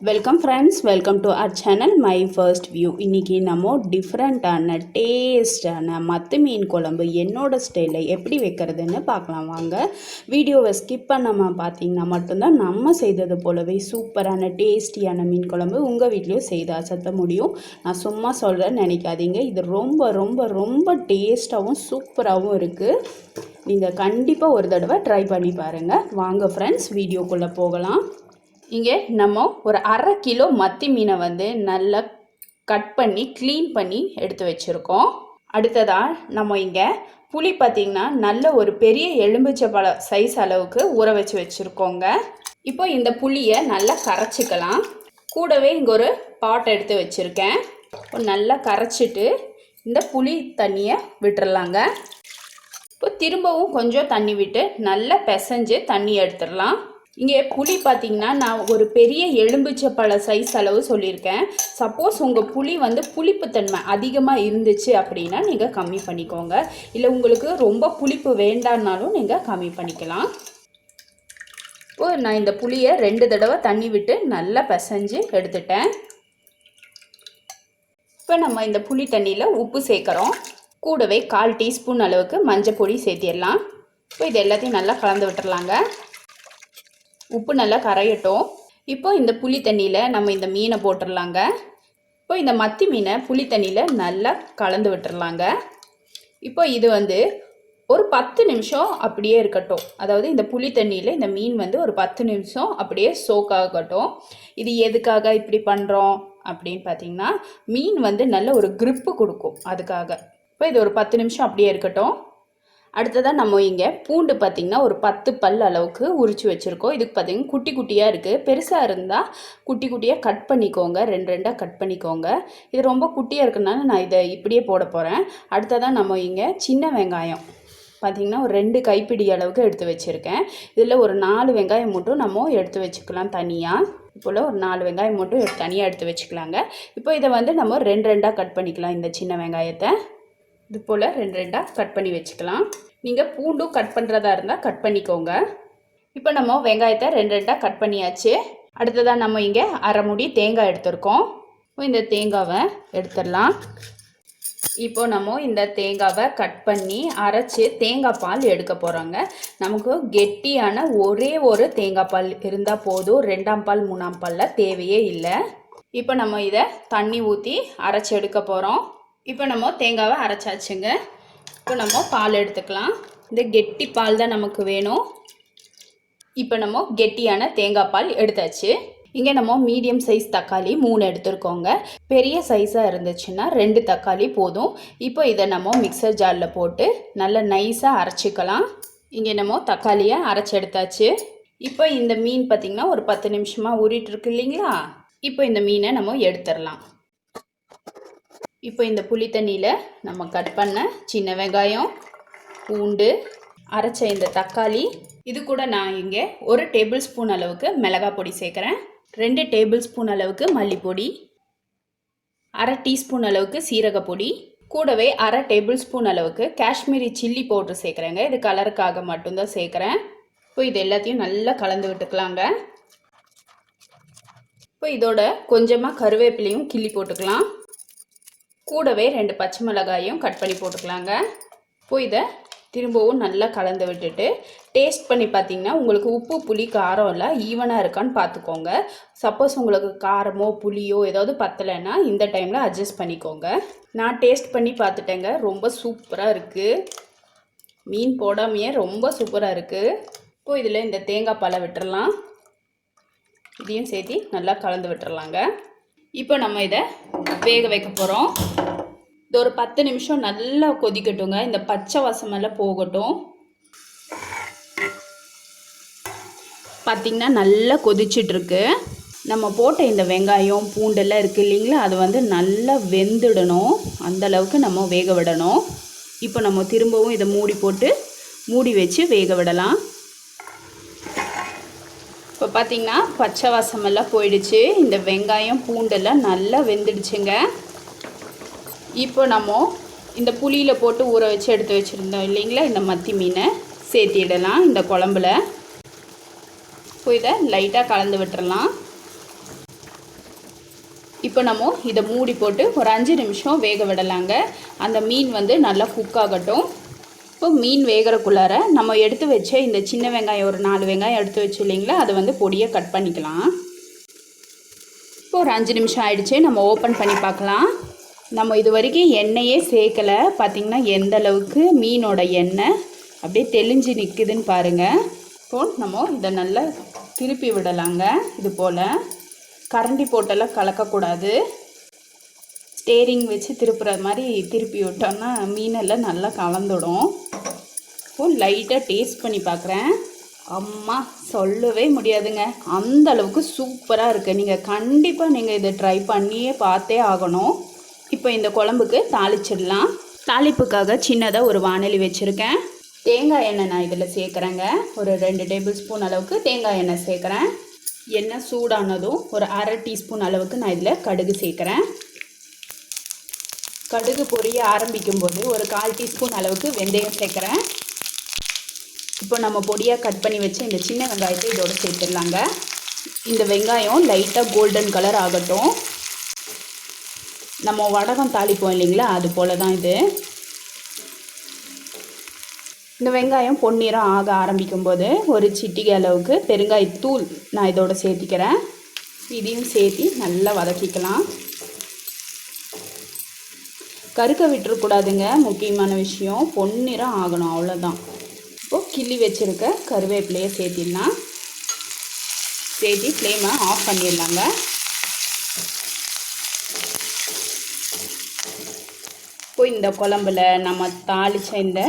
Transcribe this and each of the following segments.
Welcome friends, welcome to our channel my first view. இன்றைக்கி நம்ம டிஃப்ரெண்ட்டான டேஸ்டான மத்தி மீன் குழம்பு என்னோட ஸ்டைலில் எப்படி வைக்கிறதுன்னு பார்க்கலாம் வாங்க. வீடியோவை ஸ்கிப் பண்ணாமல் பார்த்தீங்கன்னா மட்டும்தான் நம்ம செய்தது போலவே சூப்பரான டேஸ்டியான மீன் குழம்பு உங்கள் வீட்லேயும் செய்து அசத்த முடியும். நான் சும்மா சொல்கிறேன்னு நினைக்காதீங்க, இது ரொம்ப ரொம்ப ரொம்ப டேஸ்ட்டாகவும் சூப்பராகவும் இருக்குது. நீங்கள் கண்டிப்பாக ஒரு தடவை ட்ரை பண்ணி பாருங்கள். வாங்க ஃப்ரெண்ட்ஸ், வீடியோக்குள்ளே போகலாம். இங்கே நம்ம ஒரு 1/2 கிலோ மத்தி மீனை நல்லா கட் பண்ணி க்ளீன் பண்ணி எடுத்து வச்சுருக்கோம். அடுத்ததாக நம்ம இங்கே புளி பார்த்திங்கன்னா நல்ல ஒரு பெரிய எலும்பிச்சை சைஸ் அளவுக்கு ஊற வச்சுருக்கோங்க. இப்போ இந்த புளியை நல்லா கரைச்சிக்கலாம். கூடவே இங்கே ஒரு பாட் எடுத்து வச்சுருக்கேன். நல்லா கரைச்சிட்டு இந்த புளி தண்ணியை விட்டுறலாங்க. இப்போ திரும்பவும் கொஞ்சம் தண்ணி விட்டு நல்லா பிசைஞ்சு தண்ணி எடுத்துடலாம். இங்கே புளி பார்த்திங்கன்னா நான் ஒரு பெரிய எலும்பிச்சை சைஸ் அளவு சொல்லியிருக்கேன். சப்போஸ் உங்கள் புளி புளிப்புத்தன்மை அதிகமாக இருந்துச்சு அப்படின்னா நீங்கள் கம்மி பண்ணிக்கோங்க. இல்லை உங்களுக்கு ரொம்ப புளிப்பு வேண்டான்னாலும் நீங்கள் கம்மி பண்ணிக்கலாம். இப்போது நான் இந்த புளியை 2 தடவை தண்ணி விட்டு நல்லா பிசைஞ்சு எடுத்துட்டேன். இப்போ நம்ம இந்த புளி தண்ணியில் உப்பு சேர்க்குறோம். கூடவே 1/4 டீஸ்பூன் அளவுக்கு மஞ்சள் பொடி சேர்த்திடலாம். இப்போ இது எல்லாத்தையும் நல்லா கலந்து விட்டுறலாங்க. உப்பு நல்லா கரையட்டும். இப்போ இந்த புளி தண்ணியில் நம்ம இந்த மீனை போட்டுடலாங்க. இப்போ இந்த மத்தி மீனை புளி தண்ணியில் நல்லா கலந்து விட்டுறலாங்க. இப்போ இது ஒரு 10 நிமிஷம் அப்படியே இருக்கட்டும். அதாவது இந்த புளி தண்ணியில் இந்த மீன் ஒரு 10 நிமிஷம் அப்படியே சோக் ஆகட்டும். இது எதுக்காக இப்படி பண்ணுறோம் அப்படின்னு பார்த்தீங்கன்னா, மீன் நல்ல ஒரு grip கொடுக்கும், அதுக்காக. இப்போ இது ஒரு 10 நிமிஷம் அப்படியே இருக்கட்டும். அடுத்ததாக நம்ம இங்கே பூண்டு பார்த்திங்கன்னா ஒரு 10 பல் அளவுக்கு உரித்து வச்சுருக்கோம். இதுக்கு பார்த்திங்கன்னா குட்டி குட்டியாக இருக்குது. பெருசாக இருந்தால் குட்டி குட்டியாக கட் பண்ணிக்கோங்க, 2 கட் பண்ணிக்கோங்க. இது ரொம்ப குட்டியாக இருக்குனால நான் இதை இப்படியே போட போகிறேன். அடுத்ததாக நம்ம இங்கே சின்ன வெங்காயம் பார்த்திங்கன்னா ஒரு 2 கைப்பிடி அளவுக்கு எடுத்து வச்சுருக்கேன். இதில் ஒரு 4 வெங்காயம் மட்டும் நம்ம எடுத்து வச்சுக்கலாம் தனியாக. இப்போல் ஒரு 4 வெங்காயம் மட்டும் தனியாக எடுத்து வச்சுக்கலாங்க. இப்போ இதை நம்ம 2 கட் பண்ணிக்கலாம். இந்த சின்ன வெங்காயத்தை இது போல் 2 கட் பண்ணி வச்சுக்கலாம். நீங்கள் பூண்டும் கட் பண்ணுறதா இருந்தால் கட் பண்ணிக்கோங்க. இப்போ நம்ம வெங்காயத்தை 2 கட் பண்ணியாச்சு. அடுத்ததாக நம்ம இங்கே 1/2 மூடி தேங்காய் எடுத்துருக்கோம். இந்த தேங்காவை எடுத்துடலாம். இப்போ நம்ம இந்த தேங்காவை கட் பண்ணி அரைச்சி தேங்காய் பால் எடுக்க போகிறோங்க. நமக்கு கெட்டியான ஒரே ஒரு தேங்காய் பால் இருந்தால் போதும். 2ஆம் பால் 3ஆம் பாலில் தேவையே இல்லை. இப்போ நம்ம இதை தண்ணி ஊற்றி அரைச்சி எடுக்க போகிறோம். இப்போ நம்ம தேங்காவை அரைச்சாச்சுங்க. இப்போ நம்ம பால் எடுத்துக்கலாம். இந்த கெட்டி பால் தான் நமக்கு வேணும். இப்போ நம்ம கெட்டியான தேங்காய் பால் எடுத்தாச்சு. இங்கே நம்ம மீடியம் சைஸ் தக்காளி 3 எடுத்துருக்கோங்க. பெரிய சைஸாக இருந்துச்சுன்னா 2 தக்காளி போதும். இப்போ இதை நம்ம மிக்சர் ஜாரில் போட்டு நல்லா நைஸாக அரைச்சிக்கலாம். இங்கே நம்ம தக்காளியை அரைச்சி எடுத்தாச்சு. இப்போ இந்த மீன் பார்த்திங்கன்னா ஒரு 10 நிமிஷமாக ஊறிட்டு இருக்கு இல்லைங்களா? இப்போ இந்த மீனை நம்ம எடுத்துடலாம். இப்போ இந்த புளி தண்ணியில் நம்ம கட் பண்ண சின்ன வெங்காயம், பூண்டு, அரைச்ச இந்த தக்காளி, இது கூட நான் இங்கே 1 டேபிள் ஸ்பூன் அளவுக்கு மிளகாய் பொடி சேர்க்குறேன். 2 டேபிள் ஸ்பூன் அளவுக்கு மல்லிப்பொடி, 1/2 டீஸ்பூன் அளவுக்கு சீரகப்பொடி, கூடவே 1/2 டேபிள் ஸ்பூன் அளவுக்கு காஷ்மீரி சில்லி பவுட்ரு சேர்க்குறேங்க. இது கலருக்காக மட்டும்தான் சேர்க்குறேன். இப்போ இது எல்லாத்தையும் நல்லா கலந்து விட்டுக்கலாங்க. இப்போ இதோட கொஞ்சமாக கருவேப்பிலையும் கிள்ளி போட்டுக்கலாம். கூடவே 2 பச்சை மிளகாயும் கட் பண்ணி போட்டுக்கலாங்க. இப்போ இதை திரும்பவும் நல்லா கலந்து விட்டுட்டு டேஸ்ட் பண்ணி பார்த்திங்கன்னா உங்களுக்கு உப்பு புளி காரம் எல்லாம் ஈவனாக இருக்கான்னு பார்த்துக்கோங்க. சப்போஸ் உங்களுக்கு காரமோ புளியோ ஏதாவது பத்தலைன்னா இந்த டைமில் அட்ஜஸ்ட் பண்ணிக்கோங்க. நான் டேஸ்ட் பண்ணி பார்த்துட்டேங்க, ரொம்ப சூப்பராக இருக்குது. மீன் போடாமையே ரொம்ப சூப்பராக இருக்குது. இப்போ இதில் இந்த தேங்காய் பாலை விட்டுறலாம். இதையும் சேர்த்து நல்லா கலந்து விட்டுறலாங்க. இப்போ நம்ம இதை வேக வைக்க போகிறோம். இது ஒரு 10 நிமிஷம் நல்லா கொதிக்கட்டுங்க. இந்த பச்சை வாசமெல்லாம் போகட்டும். பார்த்திங்கன்னா நல்லா கொதிச்சிட்ருக்கு. நம்ம போட்ட இந்த வெங்காயம் பூண்டெல்லாம் இருக்குது இல்லைங்களா, அது நல்லா வெந்துடணும். அந்தளவுக்கு நம்ம வேக விடணும். இப்போ நம்ம திரும்பவும் இதை மூடி வச்சு வேக விடலாம். இப்போ பார்த்திங்கன்னா பச்சை வாசமெல்லாம் போயிடுச்சு. இந்த வெங்காயம் பூண்டெல்லாம் நல்லா வெந்துடுச்சுங்க. இப்போ நம்ம இந்த புளியில் போட்டு ஊற வச்சு எடுத்து வச்சுருந்தோம் இல்லைங்களா, இந்த மத்தி மீனை சேர்த்திடலாம் இந்த குழம்புல. இப்போ இதை லைட்டாக கலந்து விட்டுறலாம். இப்போ நம்ம இதை மூடி போட்டு ஒரு 5 நிமிஷம் வேக விடலாங்க. அந்த மீன் வந்து நல்லா குக் ஆகட்டும். இப்போ மீன் வேகிறக்குள்ளார நம்ம எடுத்து வச்ச இந்த சின்ன வெங்காயம் ஒரு 4 வெங்காயம் எடுத்து வச்சு இல்லைங்களா, அதை வந்து பொடியை கட் பண்ணிக்கலாம். இப்போ ஒரு 5 நிமிஷம் ஆயிடுச்சு. நம்ம ஓப்பன் பண்ணி பார்க்கலாம். நம்ம இது வரைக்கும் எண்ணெயே சேர்க்கலை. பார்த்திங்கன்னா எந்த அளவுக்கு மீனோட எண்ணெய் அப்படியே தெளிஞ்சு நிற்குதுன்னு பாருங்கள். இப்போது நம்ம இதை நல்லா திருப்பி விடலாங்க. இது போல் கரண்டி போட்டெல்லாம் கலக்கக்கூடாது. ஸ்டேரிங் வச்சு திருப்புற மாதிரி திருப்பி விட்டோன்னா மீனெல்லாம் நல்லா கலந்துடும். இப்போது லைட்டாக டேஸ்ட் பண்ணி பார்க்குறேன். அம்மா சொல்லவே முடியாதுங்க, அந்த அளவுக்கு சூப்பராக இருக்குது. நீங்கள் கண்டிப்பாக நீங்கள் இதை ட்ரை பண்ணியே பார்த்தே ஆகணும். இப்போ இந்த குழம்புக்கு தாளிச்சிடலாம். தாளிப்புக்காக சின்னதாக ஒரு வாணலி வச்சுருக்கேன். தேங்காய் எண்ணெய் நான் இதில் சேர்க்குறேங்க. ஒரு 2 டேபிள் ஸ்பூன் அளவுக்கு தேங்காய் எண்ணெய் சேர்க்குறேன். எண்ணெய் சூடானதும் ஒரு 1/2 டீஸ்பூன் அளவுக்கு நான் இதில் கடுகு சேர்க்குறேன். கடுகு பொரிய ஆரம்பிக்கும் போது ஒரு 1/4 டீஸ்பூன் அளவுக்கு வெந்தயம் சேர்க்குறேன். இப்போ நம்ம பொடியாக கட் பண்ணி வச்சு இந்த சின்ன வெங்காயத்தை இதோடு சேர்த்துடலாங்க. இந்த வெங்காயம் லைட்டாக கோல்டன் கலர் ஆகட்டும். நம்ம வடகம் தாளிப்போம் இல்லைங்களா, அது போல் தான் இது. இந்த வெங்காயம் பொன்னிறம் ஆக ஆரம்பிக்கும் போது ஒரு சிட்டிகை அளவுக்கு பெருங்காயத்தூள் நான் இதோட சேர்த்திக்கிறேன். இதையும் சேர்த்து நல்லா வதக்கிக்கலாம். கருக்க விட்டுறக்கூடாதுங்க, முக்கியமான விஷயம். பொன்னிறம் ஆகணும், அவ்வளோதான். இப்போது கிள்ளி வச்சுருக்க கருவேப்பிலையை சேர்த்திடலாம். சேர்த்து ஃப்ளேமை ஆஃப் பண்ணிடலாங்க. இப்போ இந்த குழம்புல நம்ம தாளித்த இந்த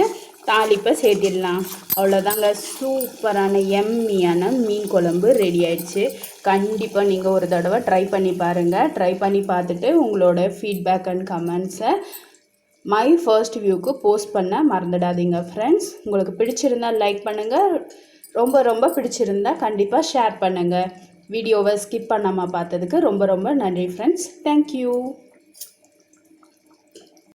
தாளிப்பை சேர்த்திடலாம். அவ்வளோதாங்க, சூப்பரான எம்மியான மீன் குழம்பு ரெடி ஆயிடுச்சு. கண்டிப்பாக நீங்கள் ஒரு தடவை ட்ரை பண்ணி பாருங்கள். ட்ரை பண்ணி பார்த்துட்டு உங்களோட ஃபீட்பேக் அண்ட் கமெண்ட்ஸை மை ஃபர்ஸ்ட் வியூக்கு போஸ்ட் பண்ண மறந்துடாதீங்க ஃப்ரெண்ட்ஸ். உங்களுக்கு பிடிச்சிருந்தால் லைக் பண்ணுங்கள். ரொம்ப ரொம்ப பிடிச்சிருந்தால் கண்டிப்பாக ஷேர் பண்ணுங்கள். வீடியோவை ஸ்கிப் பண்ணாமல் பார்த்ததுக்கு ரொம்ப ரொம்ப நன்றி ஃப்ரெண்ட்ஸ். தேங்க்யூ.